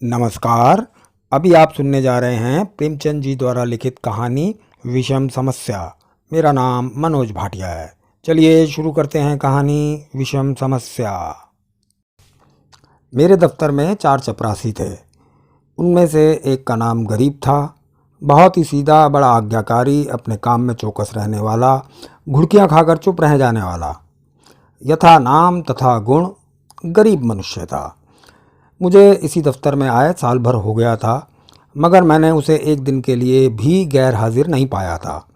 नमस्कार। अभी आप सुनने जा रहे हैं प्रेमचंद जी द्वारा लिखित कहानी विषम समस्या। मेरा नाम मनोज भाटिया है। चलिए शुरू करते हैं कहानी विषम समस्या। मेरे दफ्तर में 4 चपरासी थे। उनमें से एक का नाम गरीब था। बहुत ही सीधा, बड़ा आज्ञाकारी, अपने काम में चौकस रहने वाला, घुड़कियाँ खाकर चुप रह जाने वाला। यथा नाम तथा गुण गरीब मनुष्य था। मुझे इसी दफ्तर में आए साल भर हो गया था, मगर मैंने उसे एक दिन के लिए भी गैर हाजिर नहीं पाया था।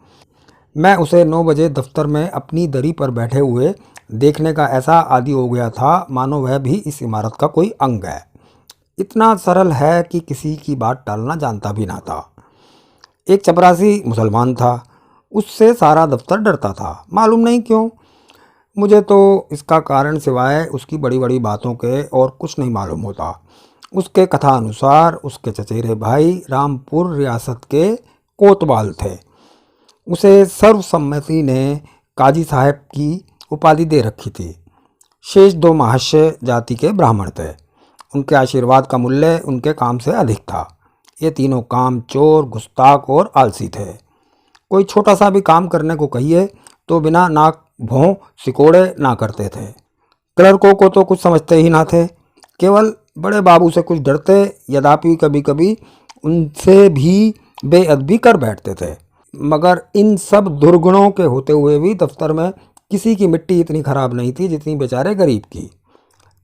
मैं उसे 9 बजे दफ्तर में अपनी दरी पर बैठे हुए देखने का ऐसा आदी हो गया था, मानो वह भी इस इमारत का कोई अंग है। इतना सरल है कि किसी की बात टालना जानता भी ना था। एक चपरासी मुसलमान था। उससे सारा दफ्तर डरता था, मालूम नहीं क्यों। मुझे तो इसका कारण सिवाय उसकी बड़ी बड़ी बातों के और कुछ नहीं मालूम होता। उसके कथा अनुसार उसके चचेरे भाई रामपुर रियासत के कोतवाल थे। उसे सर्वसम्मति ने काजी साहब की उपाधि दे रखी थी। शेष 2 महाशय जाति के ब्राह्मण थे। उनके आशीर्वाद का मूल्य उनके काम से अधिक था। ये तीनों काम चोर, गुस्ताख और आलसी थे। कोई छोटा सा भी काम करने को कहिए तो बिना नाक भौं सिकोड़े ना करते थे। क्लर्कों को तो कुछ समझते ही ना थे, केवल बड़े बाबू से कुछ डरते, यद्यपि कभी कभी उनसे भी बेअदबी कर बैठते थे। मगर इन सब दुर्गुणों के होते हुए भी दफ्तर में किसी की मिट्टी इतनी खराब नहीं थी जितनी बेचारे गरीब की।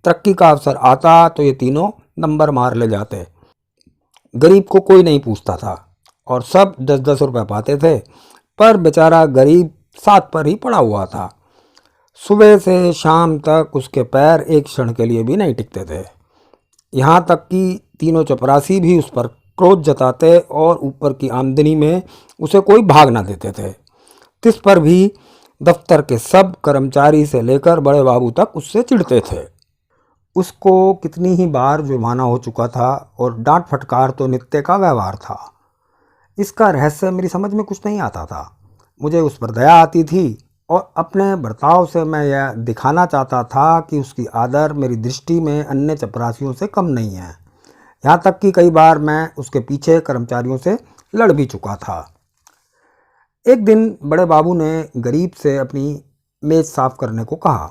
तरक्की का अवसर आता तो ये तीनों नंबर मार ले जाते। गरीब को कोई नहीं पूछता था और सब 10-10 रुपये पाते थे, पर बेचारा गरीब 7 पर ही पड़ा हुआ था। सुबह से शाम तक उसके पैर एक क्षण के लिए भी नहीं टिकते थे। यहाँ तक कि तीनों चपरासी भी उस पर क्रोध जताते और ऊपर की आमदनी में उसे कोई भाग ना देते थे। तिस पर भी दफ्तर के सब कर्मचारी से लेकर बड़े बाबू तक उससे चिढ़ते थे। उसको कितनी ही बार जुर्माना हो चुका था और डांट फटकार तो नित्य का व्यवहार था। इसका रहस्य मेरी समझ में कुछ नहीं आता था। मुझे उस पर दया आती थी और अपने बर्ताव से मैं यह दिखाना चाहता था कि उसकी आदर मेरी दृष्टि में अन्य चपरासियों से कम नहीं है। यहाँ तक कि कई बार मैं उसके पीछे कर्मचारियों से लड़ भी चुका था। एक दिन बड़े बाबू ने गरीब से अपनी मेज़ साफ़ करने को कहा।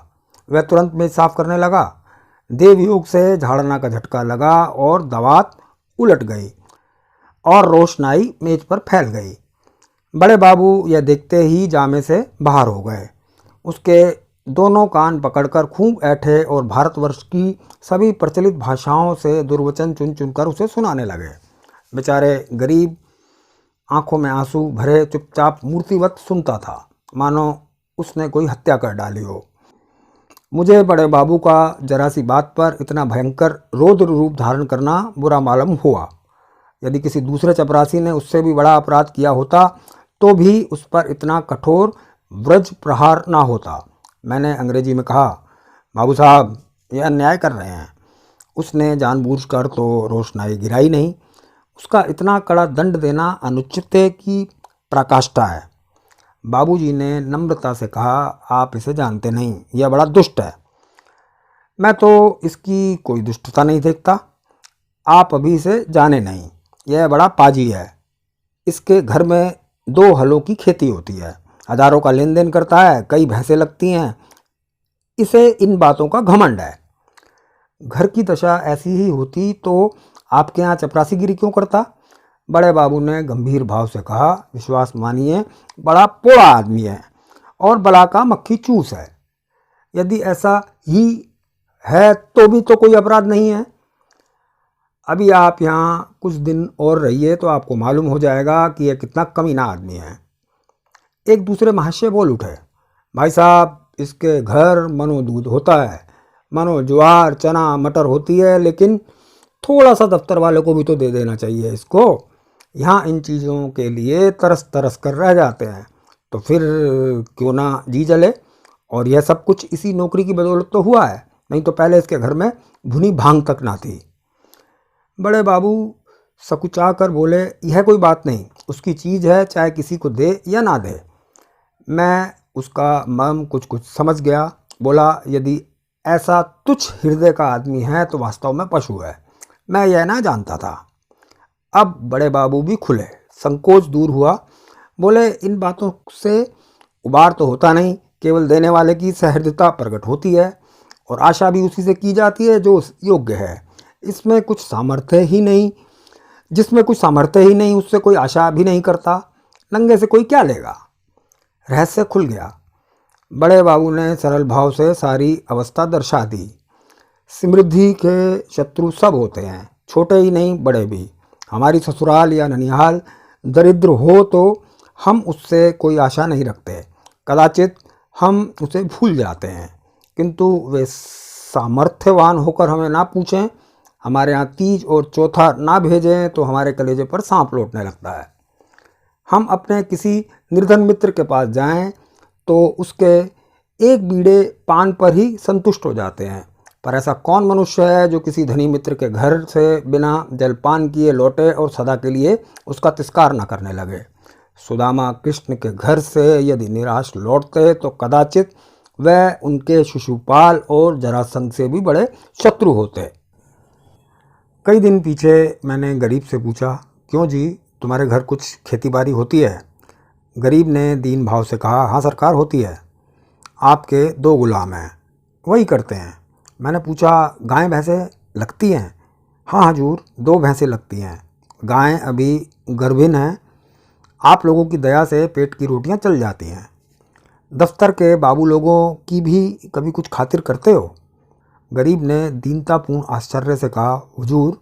वह तुरंत मेज़ साफ़ करने लगा। देवयोग से झाड़ना का झटका लगा और दवात उलट गई और रोशनाई मेज पर फैल गई। बड़े बाबू यह देखते ही जामे से बाहर हो गए। उसके दोनों कान पकड़कर खूब ऐठे और भारतवर्ष की सभी प्रचलित भाषाओं से दुर्वचन चुन चुनकर उसे सुनाने लगे। बेचारे गरीब आंखों में आंसू भरे चुपचाप मूर्तिवत सुनता था, मानो उसने कोई हत्या कर डाली हो। मुझे बड़े बाबू का जरा सी बात पर इतना भयंकर रौद्र रूप धारण करना बुरा मालूम हुआ। यदि किसी दूसरे चपरासी ने उससे भी बड़ा अपराध किया होता तो भी उस पर इतना कठोर व्रज प्रहार ना होता। मैंने अंग्रेजी में कहा, बाबू साहब ये अन्याय कर रहे हैं। उसने जानबूझकर तो रोशनाई गिराई नहीं। उसका इतना कड़ा दंड देना अनुचित की पराकाष्ठा है। बाबूजी ने नम्रता से कहा, आप इसे जानते नहीं, यह बड़ा दुष्ट है। मैं तो इसकी कोई दुष्टता नहीं देखता। आप अभी इसे जाने नहीं। यह बड़ा पाजी है। इसके घर में 2 हलों की खेती होती है, हजारों का लेन देन करता है, कई भैंसें लगती हैं। इसे इन बातों का घमंड है। घर की दशा ऐसी ही होती तो आपके यहाँ चपरासीगिरी क्यों करता? बड़े बाबू ने गंभीर भाव से कहा, विश्वास मानिए बड़ा पोड़ा आदमी है और बला का मक्खी चूस है। यदि ऐसा ही है तो भी तो कोई अपराध नहीं है। अभी आप यहाँ कुछ दिन और रहिए तो आपको मालूम हो जाएगा कि यह कितना कमीना आदमी है। एक दूसरे महाशय बोल उठे, भाई साहब इसके घर मनो दूध होता है, मनो ज्वार चना मटर होती है, लेकिन थोड़ा सा दफ्तर वाले को भी तो दे देना चाहिए इसको। यहाँ इन चीज़ों के लिए तरस तरस कर रह जाते हैं, तो फिर क्यों ना जी जले। और यह सब कुछ इसी नौकरी की बदौलत तो हुआ है, नहीं तो पहले इसके घर में भुनी भांग तक ना थी। बड़े बाबू सकुचा कर बोले, यह कोई बात नहीं, उसकी चीज़ है, चाहे किसी को दे या ना दे। मैं उसका मर्म कुछ कुछ समझ गया। बोला, यदि ऐसा तुच्छ हृदय का आदमी है तो वास्तव में पशु है। मैं यह ना जानता था। अब बड़े बाबू भी खुले, संकोच दूर हुआ। बोले, इन बातों से उबार तो होता नहीं, केवल देने वाले की सहृदयता प्रकट होती है और आशा भी उसी से की जाती है जो योग्य है। इसमें कुछ सामर्थ्य ही नहीं, जिसमें कुछ सामर्थ्य ही नहीं उससे कोई आशा भी नहीं करता। नंगे से कोई क्या लेगा। रहस्य खुल गया। बड़े बाबू ने सरल भाव से सारी अवस्था दर्शा दी। समृद्धि के शत्रु सब होते हैं, छोटे ही नहीं बड़े भी। हमारी ससुराल या ननिहाल दरिद्र हो तो हम उससे कोई आशा नहीं रखते, कदाचित हम उसे भूल जाते हैं, किंतु वे सामर्थ्यवान होकर हमें ना पूछें, हमारे यहाँ तीज और चौथा ना भेजें तो हमारे कलेजे पर सांप लौटने लगता है। हम अपने किसी निर्धन मित्र के पास जाएं तो उसके एक बीड़े पान पर ही संतुष्ट हो जाते हैं, पर ऐसा कौन मनुष्य है जो किसी धनी मित्र के घर से बिना जलपान किए लौटे और सदा के लिए उसका तिरस्कार न करने लगे। सुदामा कृष्ण के घर से यदि निराश लौटते तो कदाचित वह उनके शिशुपाल और जरासंध से भी बड़े शत्रु होते। कई दिन पीछे मैंने गरीब से पूछा, क्यों जी, तुम्हारे घर कुछ खेती बाड़ी होती है? गरीब ने दीन भाव से कहा, हाँ सरकार होती है। आपके 2 गुलाम हैं, वही करते हैं। मैंने पूछा, गाय भैंसें लगती हैं? हाँ हजूर, 2 भैंसें लगती हैं। गायें अभी गर्भिन हैं। आप लोगों की दया से पेट की रोटियां चल जाती हैं। दफ्तर के बाबू लोगों की भी कभी कुछ खातिर करते हो? गरीब ने दीनतापूर्ण आश्चर्य से कहा, हुजूर,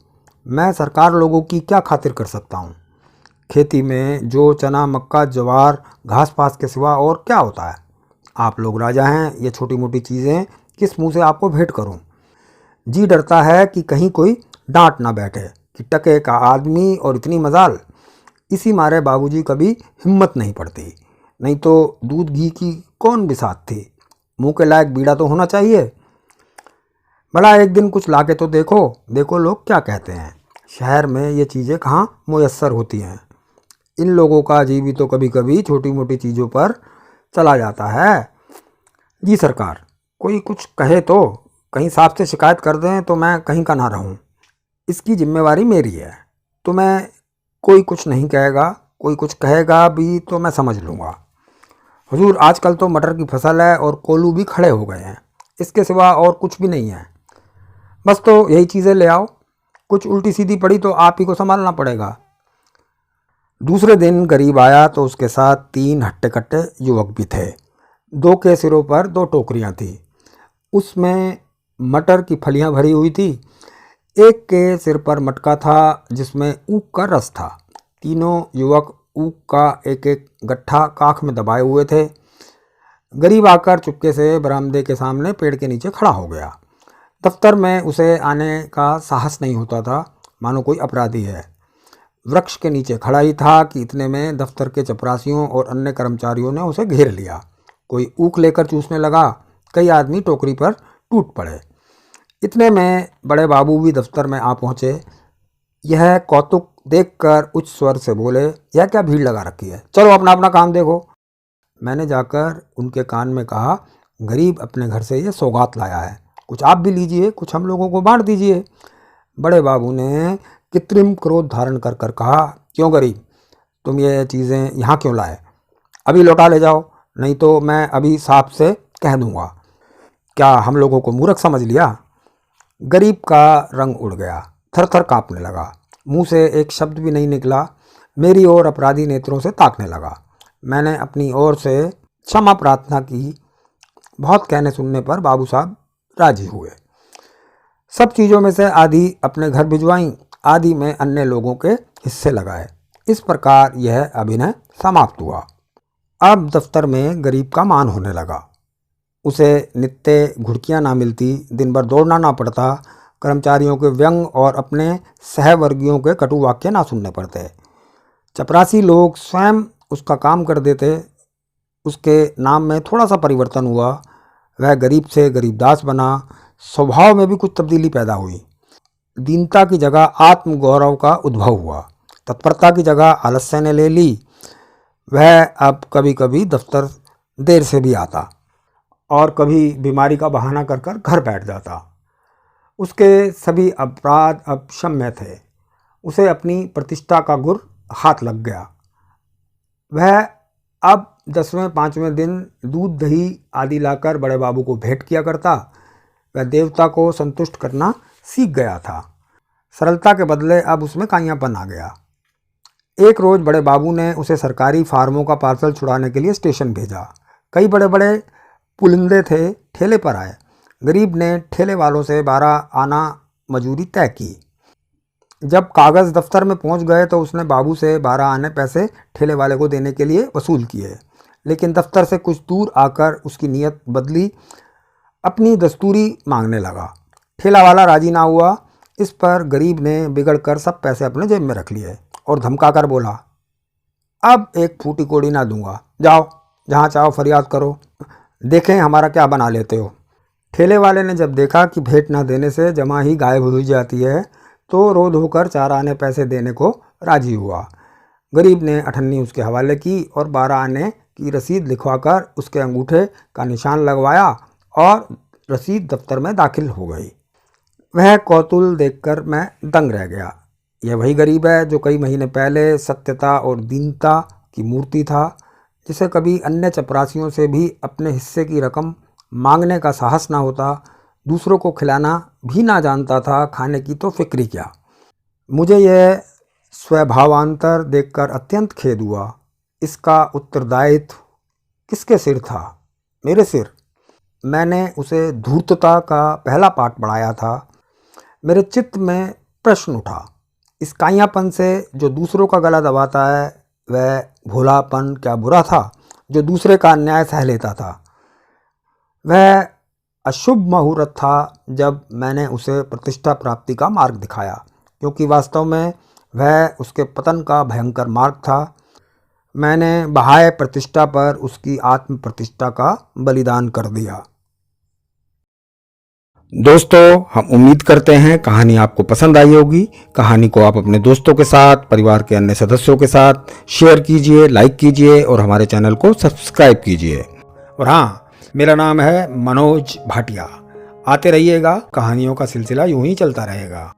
मैं सरकार लोगों की क्या खातिर कर सकता हूँ? खेती में जो चना मक्का ज्वार घास पास के सिवा और क्या होता है? आप लोग राजा हैं, ये छोटी मोटी चीज़ें किस मुंह से आपको भेंट करूं? जी डरता है कि कहीं कोई डांट ना बैठे कि टके का आदमी और इतनी मजाल। इसी मारे बाबूजी कभी हिम्मत नहीं पड़ती, नहीं तो दूध घी की कौन बिसात थी। मुंह के लायक बीड़ा तो होना चाहिए। बड़ा एक दिन कुछ लाके तो देखो, देखो लोग क्या कहते हैं। शहर में ये चीज़ें कहाँ मुयस्सर होती हैं। इन लोगों का जी भी तो कभी कभी छोटी मोटी चीज़ों पर चला जाता है। जी सरकार, कोई कुछ कहे तो कहीं साहब से शिकायत कर दें तो मैं कहीं का ना रहूं। इसकी जिम्मेवारी मेरी है। तो मैं कोई कुछ नहीं कहेगा, कोई कुछ कहेगा भी तो मैं समझ लूँगा। हुजूर, आजकल तो मटर की फसल है और कोल्हू भी खड़े हो गए हैं, इसके सिवा और कुछ भी नहीं है। बस तो यही चीज़ें ले आओ, कुछ उल्टी सीधी पड़ी तो आप ही को संभालना पड़ेगा। दूसरे दिन गरीब आया तो उसके साथ 3 हट्टे कट्टे युवक भी थे। 2 के सिरों पर 2 टोकरियां थी, उसमें मटर की फलियां भरी हुई थी। एक के सिर पर मटका था जिसमें ऊख का रस था। तीनों युवक ऊख का एक एक गट्ठा काख में दबाए हुए थे। गरीब आकर चुपके से बरामदे के सामने पेड़ के नीचे खड़ा हो गया। दफ्तर में उसे आने का साहस नहीं होता था, मानो कोई अपराधी है। वृक्ष के नीचे खड़ा ही था कि इतने में दफ्तर के चपरासियों और अन्य कर्मचारियों ने उसे घेर लिया। कोई ऊख लेकर चूसने लगा, कई आदमी टोकरी पर टूट पड़े। इतने में बड़े बाबू भी दफ्तर में आ पहुँचे। यह कौतुक देखकर उच्च स्वर से बोले, यह क्या भीड़ लगा रखी है, चलो अपना अपना काम देखो। मैंने जाकर उनके कान में कहा, गरीब अपने घर से ये सौगात लाया है, कुछ आप भी लीजिए, कुछ हम लोगों को बांट दीजिए। बड़े बाबू ने कृत्रिम क्रोध धारण कर कर कहा, क्यों गरीब, तुम ये चीज़ें यहाँ क्यों लाए? अभी लौटा ले जाओ, नहीं तो मैं अभी साहब से कह दूंगा। क्या हम लोगों को मूर्ख समझ लिया? गरीब का रंग उड़ गया, थर थर काँपने लगा, मुंह से एक शब्द भी नहीं निकला। मेरी ओर अपराधी नेत्रों से ताकने लगा। मैंने अपनी ओर से क्षमा प्रार्थना की। बहुत कहने सुनने पर बाबू साहब राजी हुए। सब चीज़ों में से आधी अपने घर भिजवाई, आदि में अन्य लोगों के हिस्से लगाए। इस प्रकार यह अभिनय समाप्त हुआ। अब दफ्तर में गरीब का मान होने लगा। उसे नित्य घुड़कियां ना मिलती, दिन भर दौड़ना ना पड़ता, कर्मचारियों के व्यंग और अपने सहवर्गियों के कटु वाक्य ना सुनने पड़ते। चपरासी लोग स्वयं उसका काम कर देते। उसके नाम में थोड़ा सा परिवर्तन हुआ। वह गरीब से गरीबदास बना। स्वभाव में भी कुछ तब्दीली पैदा हुई। दीनता की जगह आत्मगौरव का उद्भव हुआ। तत्परता की जगह आलस्य ने ले ली। वह अब कभी कभी दफ्तर देर से भी आता और कभी बीमारी का बहाना कर कर घर बैठ जाता। उसके सभी अपराध अब क्षम्य थे। उसे अपनी प्रतिष्ठा का गुर हाथ लग गया। वह अब 10वें 5वें दिन दूध दही आदि लाकर बड़े बाबू को भेंट किया करता। वह देवता को संतुष्ट करना सीख गया था। सरलता के बदले अब उसमें काइयापन आ गया। एक रोज़ बड़े बाबू ने उसे सरकारी फार्मों का पार्सल छुड़ाने के लिए स्टेशन भेजा। कई बड़े बड़े पुलिंदे थे ठेले पर आए। गरीब ने ठेले वालों से 12 आना मजूरी तय की। जब कागज़ दफ्तर में पहुंच गए तो उसने बाबू से 12 आने पैसे ठेले वाले को देने के लिए वसूल किए। लेकिन दफ्तर से कुछ दूर आकर उसकी नीयत बदली, अपनी दस्तूरी मांगने लगा। ठेला वाला राजी ना हुआ। इस पर गरीब ने बिगड़कर सब पैसे अपने जेब में रख लिए और धमका कर बोला, अब एक फूटी कोड़ी ना दूंगा, जाओ जहाँ चाहो फरियाद करो, देखें हमारा क्या बना लेते हो। ठेले वाले ने जब देखा कि भेंट ना देने से जमा ही गायब हो जाती है तो रो धोकर 4 आने पैसे देने को राजी हुआ। गरीब ने अठन्नी उसके हवाले की और 12 आने की रसीद लिखवाकर उसके अंगूठे का निशान लगवाया और रसीद दफ्तर में दाखिल हो गई। वह कौतूल देखकर मैं दंग रह गया। यह वही गरीब है जो कई महीने पहले सत्यता और दीनता की मूर्ति था, जिसे कभी अन्य चपरासियों से भी अपने हिस्से की रकम मांगने का साहस ना होता, दूसरों को खिलाना भी ना जानता था, खाने की तो फिक्र ही क्या। मुझे यह स्वभावांतर देखकर अत्यंत खेद हुआ। इसका उत्तरदायित्व किसके सिर था? मेरे सिर। मैंने उसे धूर्तता का पहला पाठ पढ़ाया था। मेरे चित्त में प्रश्न उठा, इस काइयापन से जो दूसरों का गला दबाता है वह भोलापन क्या बुरा था जो दूसरे का अन्याय सह लेता था? वह अशुभ मुहूर्त था जब मैंने उसे प्रतिष्ठा प्राप्ति का मार्ग दिखाया, क्योंकि वास्तव में वह उसके पतन का भयंकर मार्ग था। मैंने बाह्य प्रतिष्ठा पर उसकी आत्म प्रतिष्ठा का बलिदान कर दिया। दोस्तों, हम उम्मीद करते हैं कहानी आपको पसंद आई होगी। कहानी को आप अपने दोस्तों के साथ, परिवार के अन्य सदस्यों के साथ शेयर कीजिए, लाइक कीजिए और हमारे चैनल को सब्सक्राइब कीजिए। और हाँ, मेरा नाम है मनोज भाटिया। आते रहिएगा, कहानियों का सिलसिला यूं ही चलता रहेगा।